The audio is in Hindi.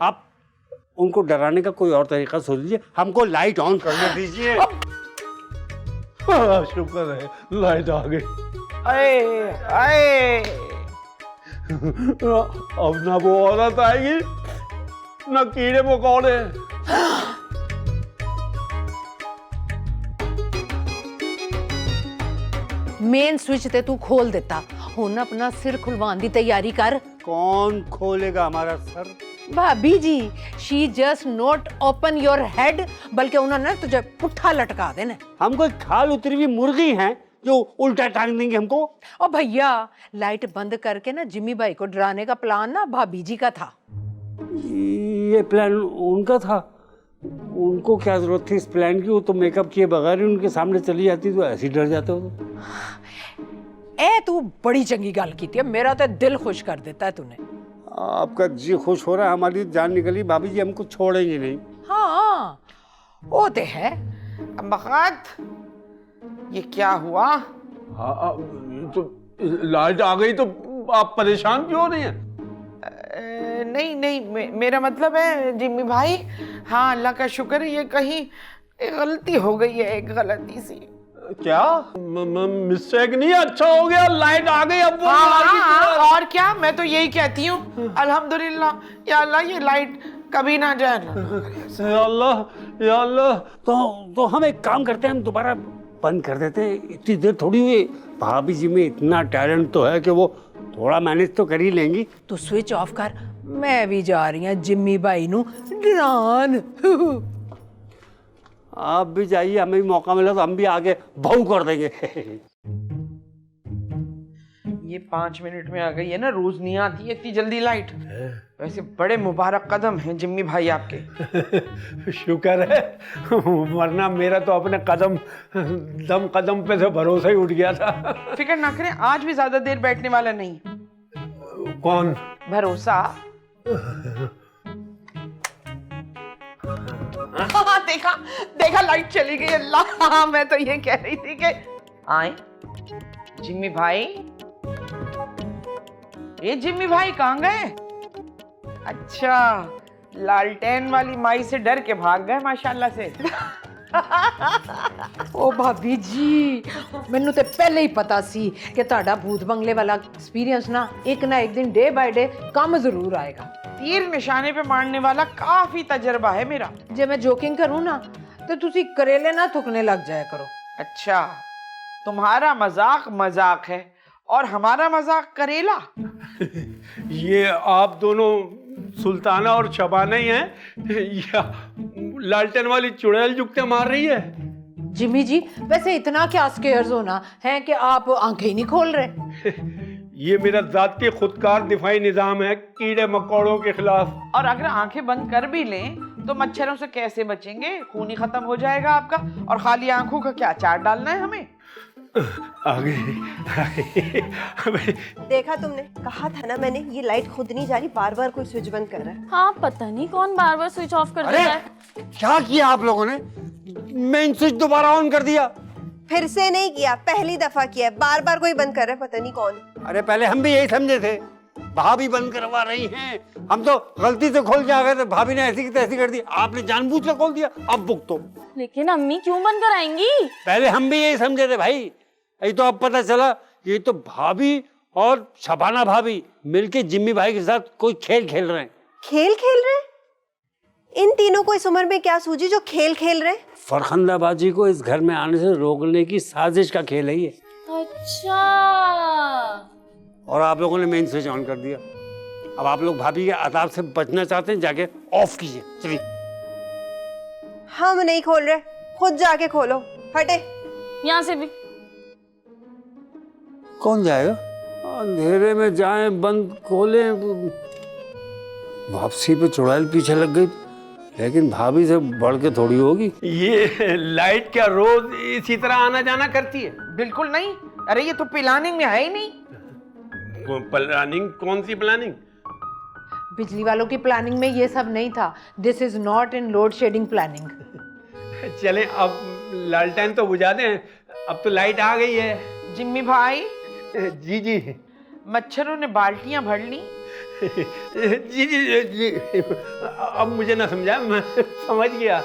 आप उनको डराने का कोई और तरीका सोच लीजिए, हमको लाइट ऑन करने दीजिए। शुक्र है लाइट आ गई। अरे अरे अब ना वो औरत आएगी ना कीड़े मकोड़े। मेन स्विच ते तू खोल देता, हुन अपना सिर खुलवाने की तैयारी कर। कौन खोलेगा हमारा सर? भाभी जी, she just not open your head, बल्कि उन्होंने तुझे पुट्ठा लटका देना। हम कोई खाल उतरी हुई मुर्गी हैं जो उल्टा टांग देंगे हमको? और भैया, लाइट बंद करके ना जिम्मी भाई को डराने का प्लान ना भाभी जी का था। ये प्लान उनका था? उनको क्या जरूरत थी इस प्लान की? वो तो मेकअप किए बगैर ही उनके सामने चली जाती तो ऐसे ही डर जाते हो। ए तू बड़ी चंगी गल की थी, मेरा तो दिल खुश कर देता है तूने। आपका जी खुश हो रहा है, हमारी जान निकली। भाभी जी हमको छोड़ेंगे नहीं। हाँ वो तो है। बखत ये क्या हुआ? हाँ तो लाइट आ गई तो आप परेशान क्यों हो रही हैं? नहीं नहीं, मेरा मतलब है जिम्मी भाई, हाँ अल्लाह का शुक्र है, ये कहीं गलती हो गई है, एक गलती सी। क्या मिस्टेक नहीं? अच्छा हो गया लाइट आ गई। अब वो हाँ, और क्या, मैं तो यही कहती हूँ अल्हम्दुलिल्लाह, या अल्लाह ये लाइट कभी ना जाए ना। या अल्लाह या अल्लाह। तो हम एक काम करते हैं, हम दोबारा बंद कर देते हैं। इतनी देर थोड़ी हुई, भाभी जी में इतना टैलेंट तो है कि वो थोड़ा मैनेज तो कर ही लेंगी। तू स्विच ऑफ कर, मैं भी जा रही हूँ जिम्मी भाई नू डरान। आप भी जाइए, हमें भी मौका मिला तो हम भी आगे भाऊ कर देंगे। ये 5 मिनट में आ गई है ना, रोज नहीं आती है इतनी जल्दी लाइट। वैसे बड़े मुबारक कदम हैं जिम्मी भाई आपके। शुक्र है, वरना मेरा तो अपने दम कदम पे से भरोसा ही उठ गया था। फिक्र ना करें, आज भी ज्यादा देर बैठने वाला नहीं। कौन? भरोसा। हाँ, देखा देखा लाइट चली गई। अल्लाह, हाँ, मैं तो ये कह रही थी कि आए जिम्मी भाई। ये जिम्मी भाई कहाँ गए? अच्छा, लालटेन वाली माई से डर के भाग गए माशाल्लाह से। ओ भाभी जी, मैनू तो पहले ही पता सी कि ताड़ा भूत बंगले वाला एक्सपीरियंस ना एक दिन डे बाय डे कम जरूर आएगा। तीर निशाने पे मारने वाला काफी तजर्बा है मेरा। जे मैं जोकिंग करूँ ना तो तुसी करेले ना थुकने लग जाया करो। अच्छा, तुम्हारा मजाक मजाक है और हमारा मजाक करेला। ये आप दोनों सुल्ताना और शबाना ही हैं या लालटेन वाली चुड़ैल जुगते मार रही है? जिम्मी जी, वैसे इतना क्या स्केयर्स होना है कि आप आंखें ही नहीं खोल रहे। ये मेरा जाती खुदकार दिफाई निजाम है कीड़े मकोड़ों के खिलाफ। और अगर आंखें बंद कर भी लें तो मच्छरों से कैसे बचेंगे? खून ही खत्म हो जाएगा आपका। और खाली आंखों का क्या अचार डालना है हमें? आगे देखा तुमने, कहा था ना मैंने, ये लाइट खुद नहीं जा रही, बार बार कोई स्विच बंद कर रहा है। हाँ, पता नहीं कौन बार बार स्विच ऑफ कर देता है। क्या किया आप लोगों ने? मेन स्विच दोबारा ऑन कर दिया। फिर से नहीं किया, पहली दफा किया, बार बार कोई बंद कर रहा है, पता नहीं कौन। अरे पहले हम भी यही समझे थे, भाभी बंद करवा रही हैं। हम तो गलती से खोल के आ गए थे, भाभी ने ऐसी की तैसी कर दी, आपने जानबूझ कर खोल दिया, अब भुगतो। लेकिन अम्मी क्यों बंद कराएंगी? पहले हम भी यही समझे थे भाई, ये तो अब पता चला ये तो भाभी और शबाना भाभी मिलके जिम्मी भाई के साथ कोई खेल खेल रहे हैं। खेल खेल रहे? इन तीनों को इस उम्र में क्या सूझी जो खेल खेल रहे? फरखंदाबाजी को इस घर में आने से रोकने की साजिश का खेल है ये। अच्छा। और आप लोगों ने मेन स्विच ऑन कर दिया। अब आप लोग भाभी के अताब से बचना चाहते हैं, जाके ऑफ कीजिए। चलिए। हम नहीं खोल रहे, खुद जाके खोलो, हटे। यहाँ से भी। कौन जाएगा? अंधेरे में जाएं, बंद खोलें। वापसी पे चुड़ैल पीछे लग गई, लेकिन भाभी से बढ़ के थोड़ी होगी। ये लाइट क्या रोज इसी तरह आना जाना करती है? बिल्कुल नहीं। अरे ये तो प्लानिंग में है ही नहीं। प्लानिंग? कौन सी प्लानिंग? बिजली वालों की प्लानिंग में ये सब नहीं था। This is not in load shedding planning. चलें अब लालटेन तो बुझा दें, अब तो लाइट आ गई है। जिम्मी भाई, जी जी। मच्छरों ने बाल्टियां भर ली जी जी जी, अब मुझे ना समझा, मैं समझ गया।